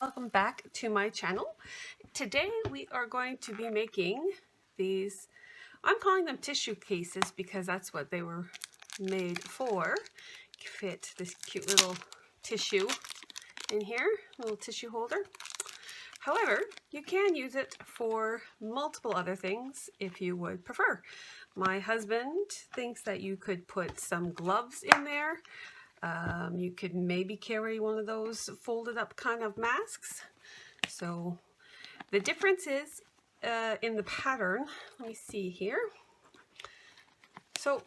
Welcome back to my channel. Today we are going to be making these, I'm calling them tissue cases because that's what they were made for. Fit this cute little tissue in here, little tissue holder. However, you can use it for multiple other things if you would prefer. My husband thinks that you could put some gloves in there. You could maybe carry one of those folded up kind of masks. So the difference is in the pattern. Let me see here. So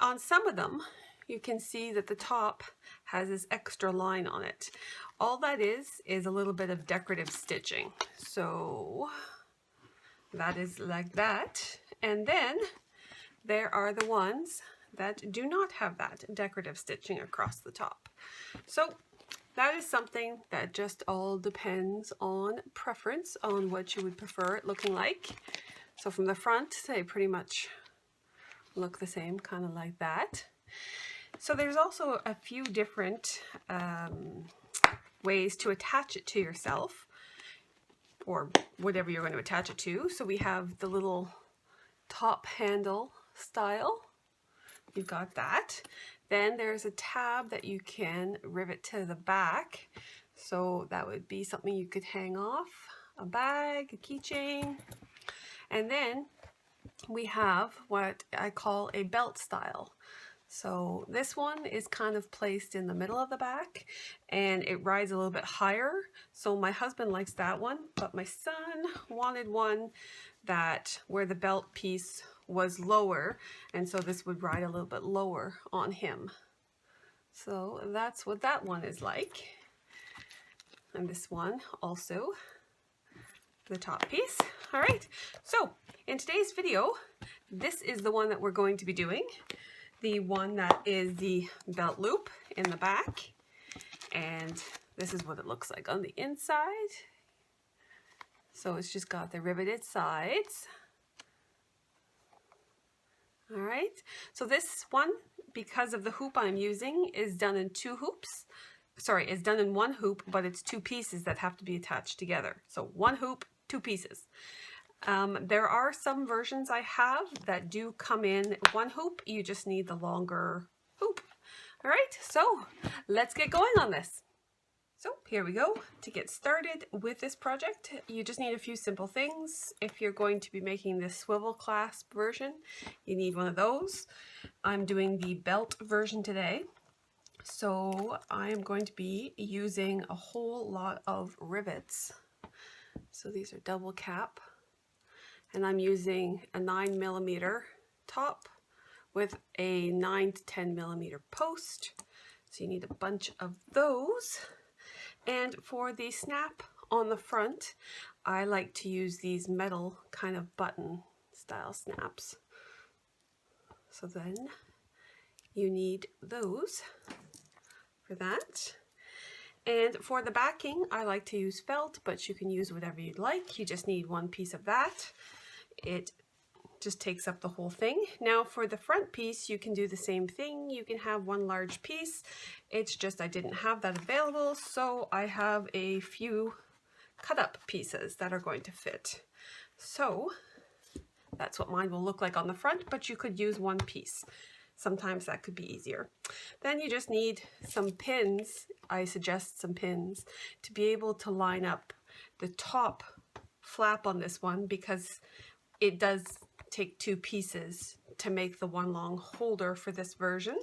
on some of them, you can see that the top has this extra line on it. All that is a little bit of decorative stitching. So that is like that. And then there are the ones that do not have that decorative stitching across the top. So that is something that just all depends on preference, on what you would prefer it looking like. So from the front, they pretty much look the same, kind of like that. So there's also a few different ways to attach it to yourself, or whatever you're going to attach it to. So we have the little top handle style. You've got that. Then there's a tab that you can rivet to the back. So that would be something you could hang off a bag, a keychain. And then we have what I call a belt style. So this one is kind of placed in the middle of the back and it rides a little bit higher. So my husband likes that one, but my son wanted one that where the belt piece was lower, and so this would ride a little bit lower on him. So that's what that one is like. And this one also, the top piece. All right, so in today's video, this is the one that we're going to be doing. The one that is the belt loop in the back. And this is what it looks like on the inside. So it's just got the riveted sides. All right, so this one, because of the hoop I'm using, is done in two hoops. Sorry, it's done in one hoop, but it's two pieces that have to be attached together. So one hoop, two pieces. There are some versions I have that do come in one hoop. You just need the longer hoop. All right, so let's get going on this. So here we go. To get started with this project, you just need a few simple things. If you're going to be making this swivel clasp version, you need one of those. I'm doing the belt version today. So I am going to be using a whole lot of rivets. So these are double cap. And I'm using a 9mm top with a 9 to 10mm post. So you need a bunch of those. And for the snap on the front, I like to use these metal kind of button style snaps. So then you need those for that. And for the backing, I like to use felt, but you can use whatever you'd like. You just need one piece of that. It just takes up the whole thing. Now for the front piece, you can do the same thing. You can have one large piece. It's just I didn't have that available, so I have a few cut up pieces that are going to fit. So that's what mine will look like on the front, but you could use one piece. Sometimes that could be easier. Then you just need some pins. I suggest some pins to be able to line up the top flap on this one, because it does take two pieces to make the one long holder for this version.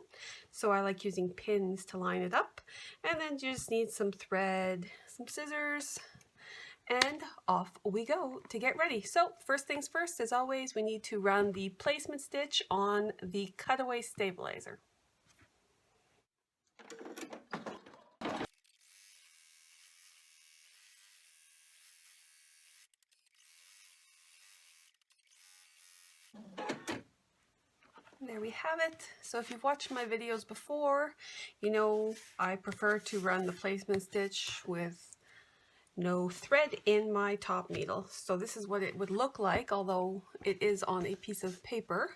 So I like using pins to line it up. And then you just need some thread, some scissors, and off we go to get ready. So first things first, as always, we need to run the placement stitch on the cutaway stabilizer. There we have it. So if you've watched my videos before, you know I prefer to run the placement stitch with no thread in my top needle. So this is what it would look like, although it is on a piece of paper,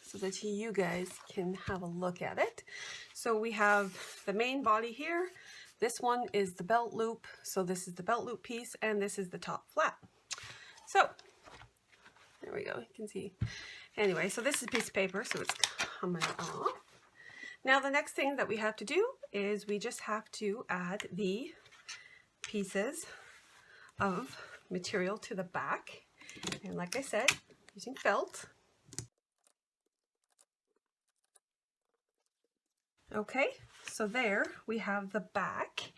so that you guys can have a look at it. So we have the main body here, This one is the belt loop, so this is the belt loop piece, and this is the top flap. So there we go, you can see. Anyway, so this is a piece of paper, so it's coming off. Now the next thing that we have to do is we just have to add the pieces of material to the back. And like I said, using felt. Okay, so there we have the back,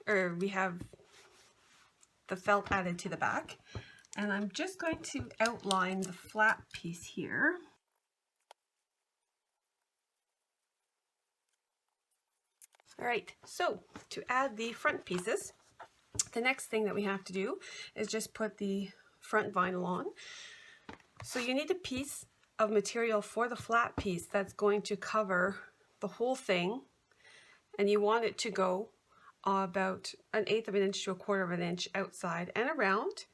or we have the felt added to the back. And I'm just going to outline the flap piece here. All right, so to add the front pieces, the next thing that we have to do is just put the front vinyl on. So you need a piece of material for the flat piece that's going to cover the whole thing, and you want it to go about 1/8 of an inch to 1/4 of an inch outside and around.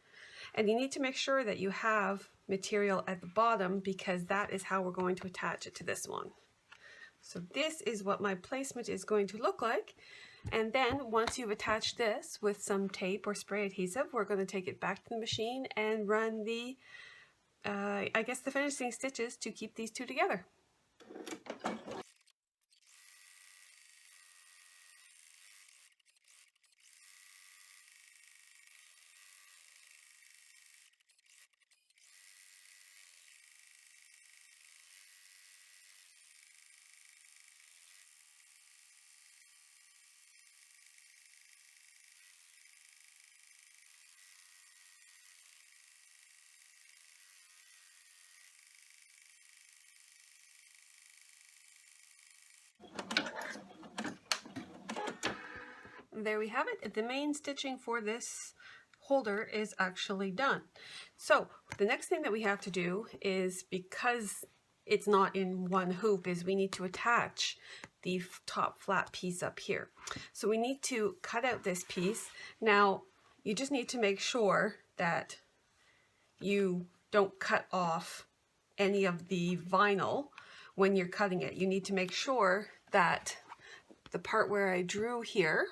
And you need to make sure that you have material at the bottom, because that is how we're going to attach it to this one. So this is what my placement is going to look like. And then once you've attached this with some tape or spray adhesive, we're going to take it back to the machine and run the, I guess the finishing stitches to keep these two together. There we have it. The main stitching for this holder is actually done. So the next thing that we have to do is, because it's not in one hoop, is we need to attach the top flat piece up here. So we need to cut out this piece. Now you just need to make sure that you don't cut off any of the vinyl when you're cutting it. You need to make sure that the part where I drew here,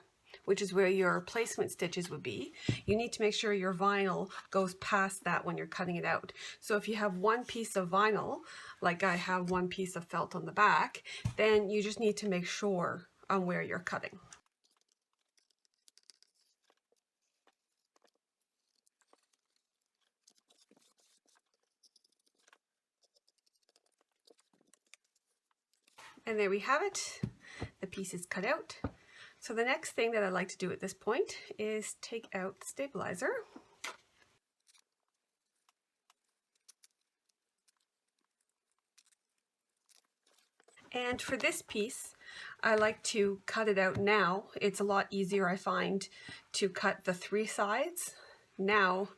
which is where your placement stitches would be, you need to make sure your vinyl goes past that when you're cutting it out. So if you have one piece of vinyl, like I have one piece of felt on the back, then you just need to make sure on where you're cutting. And there we have it. The piece is cut out. So the next thing that I like to do at this point is take out the stabilizer. And for this piece, I like to cut it out now. It's a lot easier, I find, to cut the 3 sides now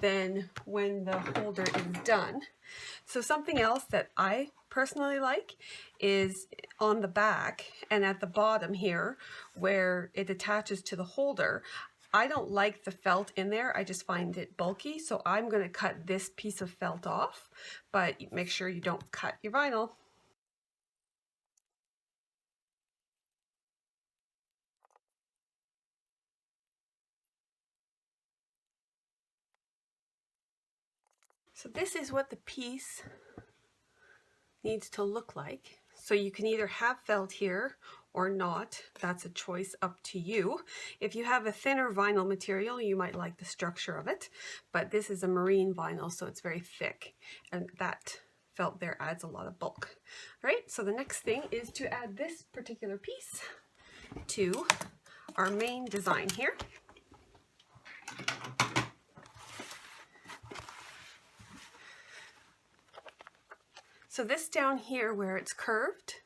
than when the holder is done. So something else that I personally like is on the back and at the bottom here where it attaches to the holder. I don't like the felt in there. I just find it bulky. So I'm going to cut this piece of felt off, but make sure you don't cut your vinyl. So this is what the piece needs to look like. So you can either have felt here or not. That's a choice up to you. If you have a thinner vinyl material, you might like the structure of it, but this is a marine vinyl, so it's very thick, and that felt there adds a lot of bulk. All right, so the next thing is to add this particular piece to our main design here. So this down here where it's curved,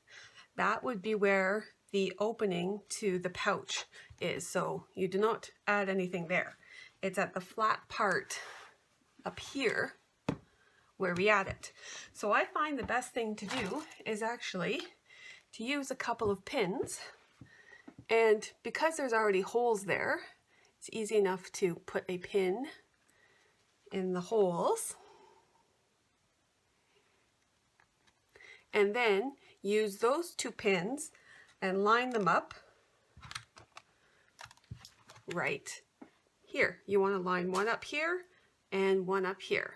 that would be where the opening to the pouch is. So you do not add anything there. It's at the flat part up here where we add it. So I find the best thing to do is actually to use a couple of pins. And because there's already holes there, it's easy enough to put a pin in the holes. And then use those 2 pins and line them up right here. You want to line one up here and one up here.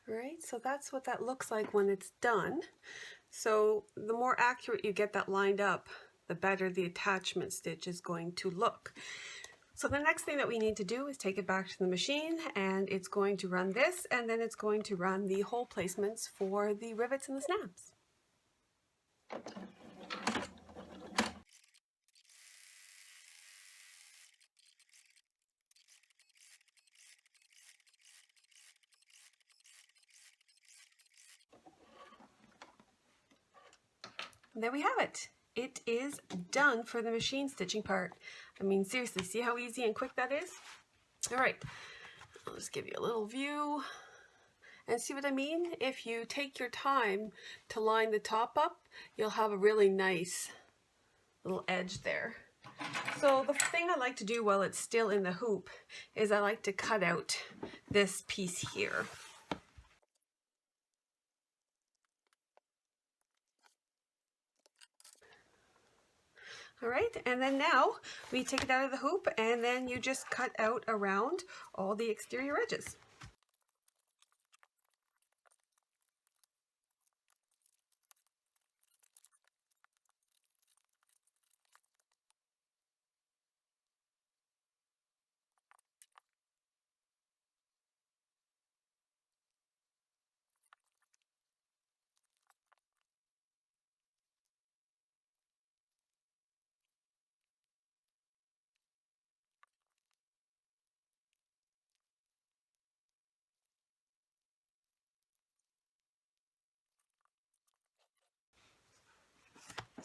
Right, so that's what that looks like when it's done. So the more accurate you get that lined up, the better the attachment stitch is going to look. So the next thing that we need to do is take it back to the machine, and it's going to run this, and then it's going to run the hole placements for the rivets and the snaps. And there we have it. It is done for the machine stitching part. I mean, seriously, see how easy and quick that is? All right, I'll just give you a little view. And see what I mean? If you take your time to line the top up, you'll have a really nice little edge there. So the thing I like to do while it's still in the hoop is I like to cut out this piece here. All right, and then now we take it out of the hoop, and then you just cut out around all the exterior edges.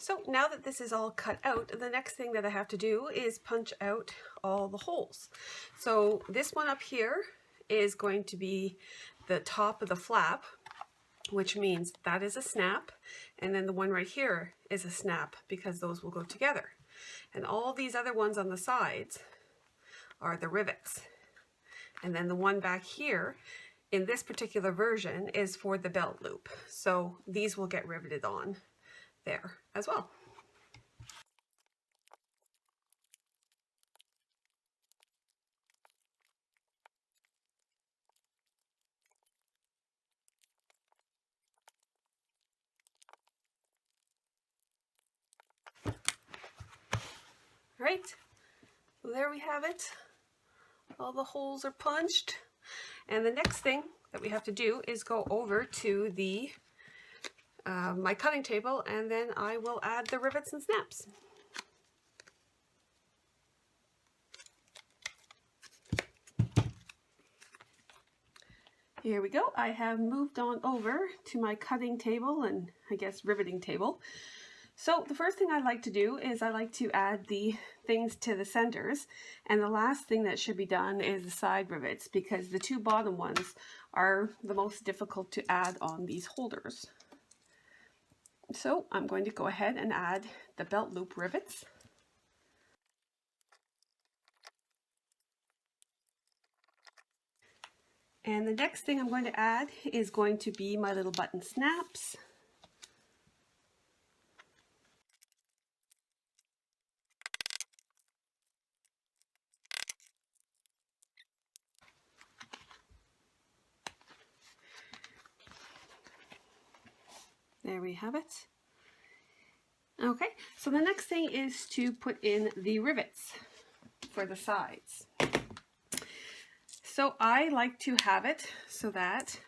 So now that this is all cut out, the next thing that I have to do is punch out all the holes. So this one up here is going to be the top of the flap, which means that is a snap, and then the one right here is a snap because those will go together. And all these other ones on the sides are the rivets. And then the one back here in this particular version is for the belt loop. So these will get riveted on there as well. Right, so there we have it. All the holes are punched. And the next thing that we have to do is go over to the my cutting table, and then I will add the rivets and snaps. Here we go. I have moved on over to my cutting table and I guess riveting table. So the first thing I like to do is I like to add the things to the centers, and the last thing that should be done is the side rivets, because the two bottom ones are the most difficult to add on these holders. So I'm going to go ahead and add the belt loop rivets. And the next thing I'm going to add is going to be my little button snaps. There we have it. Okay, so the next thing is to put in the rivets for the sides. So I like to have it so that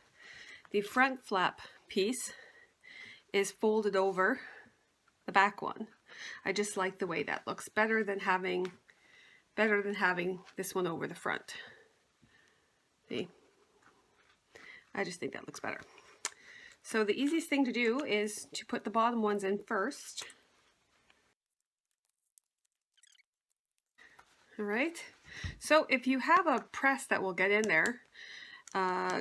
the front flap piece is folded over the back one. I just like the way that looks better than having this one over the front. See? I just think that looks better. So the easiest thing to do is to put the bottom ones in first. All right, so if you have a press that will get in there,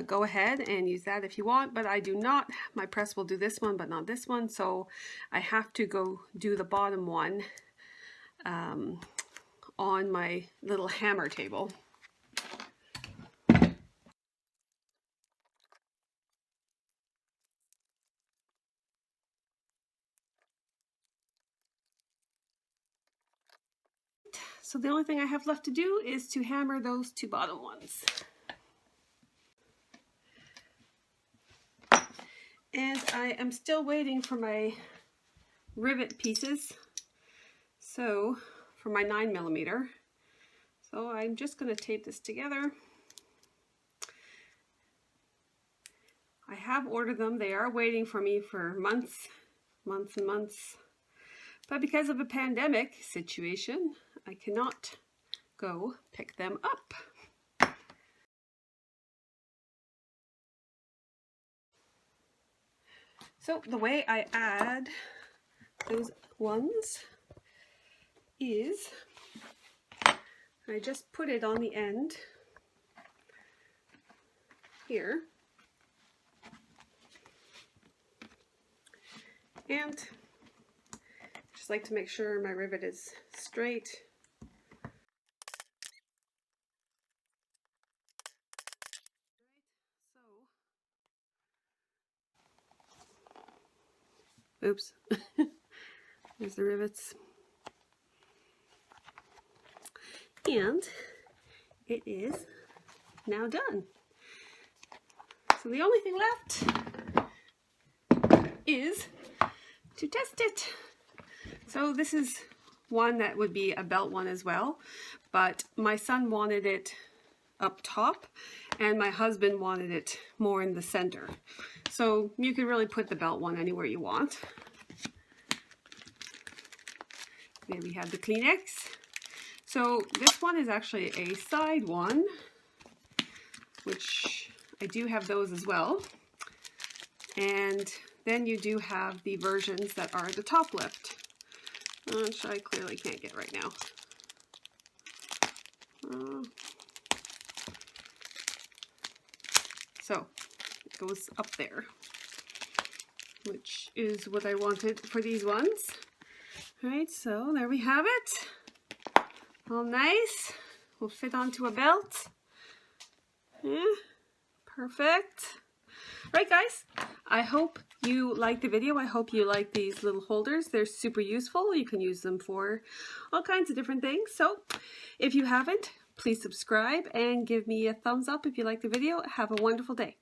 go ahead and use that if you want, but I do not. My press will do this one but not this one, so I have to go do the bottom one on my little hammer table. So the only thing I have left to do is to hammer those two bottom ones. And I am still waiting for my rivet pieces, so for my 9mm. So I'm just going to tape this together. I have ordered them. They are waiting for me for months and months. But because of a pandemic situation, I cannot go pick them up. So the way I add those ones is I just put it on the end here, and just like to make sure my rivet is straight. Oops, there's the rivets. And it is now done. So the only thing left is to test it. So this is one that would be a belt one as well, but my son wanted it up top and my husband wanted it more in the center. So you can really put the belt one anywhere you want. There we have the Kleenex. So this one is actually a side one, which I do have those as well. And then you do have the versions that are the top lift, which I clearly can't get right now. So it goes up there, which is what I wanted for these ones. All right, so there we have it. All nice. Will fit onto a belt. Yeah, perfect. Right, guys, I hope you liked the video. I hope you like these little holders. They're super useful. You can use them for all kinds of different things. So if you haven't, please subscribe and give me a thumbs up if you like the video. Have a wonderful day.